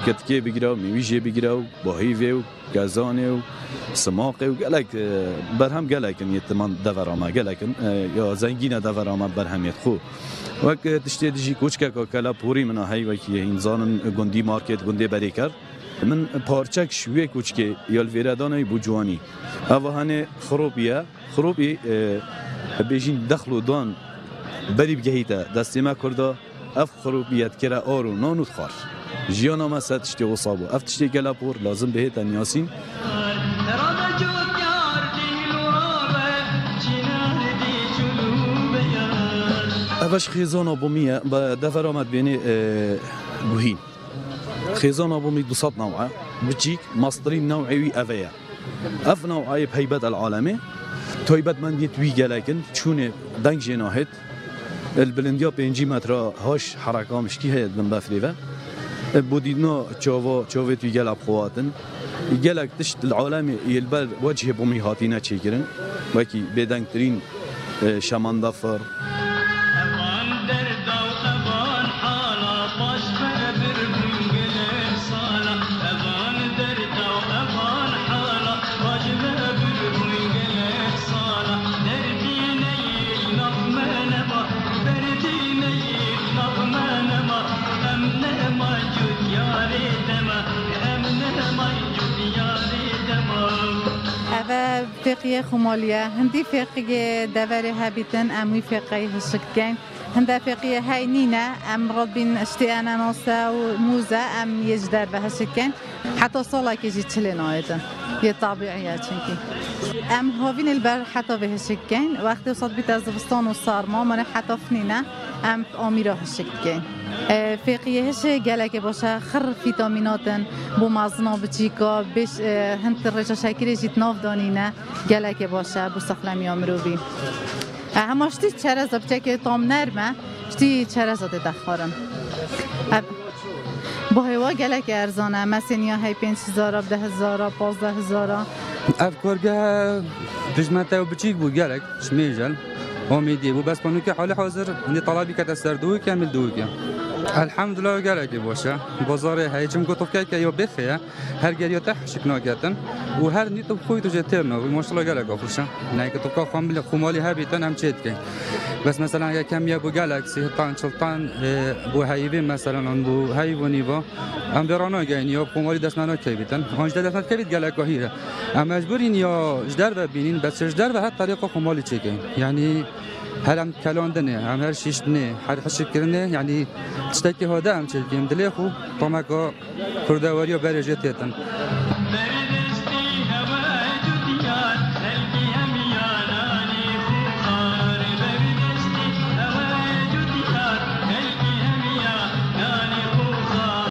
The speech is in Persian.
کتکی بگیره و میویجی بگیره و باهیوه و گزانه و سماقه و گلک برهم گلکن یتمان دورامه گلکن یا زنگین دورامه برهمیت خو وقت تشتی دیجی کوچکه که کلا پوری منو هی وکی انسان گندی مارکت گندی بری کرد من پارچک شوی کوچکه یالویره دانه بوجوانی اوهانه خروبی بیشین دخل و دان بری بگهیده دستی ما کرده اف خروبیت کرا آرو نانود خار جیانا ما ستشتی وصابو افتشتی گلاپور لازم بهت نیاسین افش خیزان آبومیه با دفر آمد بینی گوهین خیزان آبومی 200 نوعه بچیک مصدرین نوعی اویا اف نوعی بهیبت العالمه تویبت من دیت وی گلکن چونه دنگ جناهت البلندیا 5 متر هاش حرکامش کی هست من بفریوه بودينا تشوفي تيجال أبخواتن يجالك تشت العالم يلبل وجه بومي هاتينا تشيكرن وكي بدن ترين شمان ضفر فقيه خمالية هندي فقيه دوري هابيتن أمي فقيه هشكين هندا فقيه هاينينا أم ربين اشتيانا نوسا وموزة أم يجدر بهشكين حتى صلاة كيجي تشلنا أيضا يطبيعيات شنكي أم هافين البر حتى بهشكين وقت وصل بتزبستان وصارما من حتى فنينا أم أميرا هشكين فقیهش گله باشه خر فیتامیناتن بو مازنا بچیکا بش هنت رجا شکری جیت ناف دانینه گله باشه بو سخلمی آمروبی هماشتی چرا زبچه که تام نرمه شتی چرا زاده دخارم با هوا گله ارزانه مسینیا های 5000 10000 15000 افکارگه دشمنته و بچیک بود گله شمیجل امیدی بود بس پنو که حال حاضر نی طلبی که دستر دوی کامل دوی که الحمد لله گلگی باشه بازار هیچم گفتم که یا بخیه هر گریه تحشک ناگتن و هر نیت خوی تو جترنا و ماشاءالله گلگا خوشه نه که تو کا خامل خمالی ها بیتن هم چت کی بس مثلا یا کم یا بو گلکسی تان چلتان بو هیوی مثلا بو هیوانی با ام برانا گین یا خمالی دستنا کی بیتن هنج دستنا کی بیت گلگا هیره ام مجبورین یا جدر و بینین بس جدر و هر طریقه خمالی چی کی یعنی هلم کلاندنه هم هر شیشتنه هر حشکرنه یعنی تشتکی هاده هم چلکیم دلیخو طمعا کردواری و برجتیتن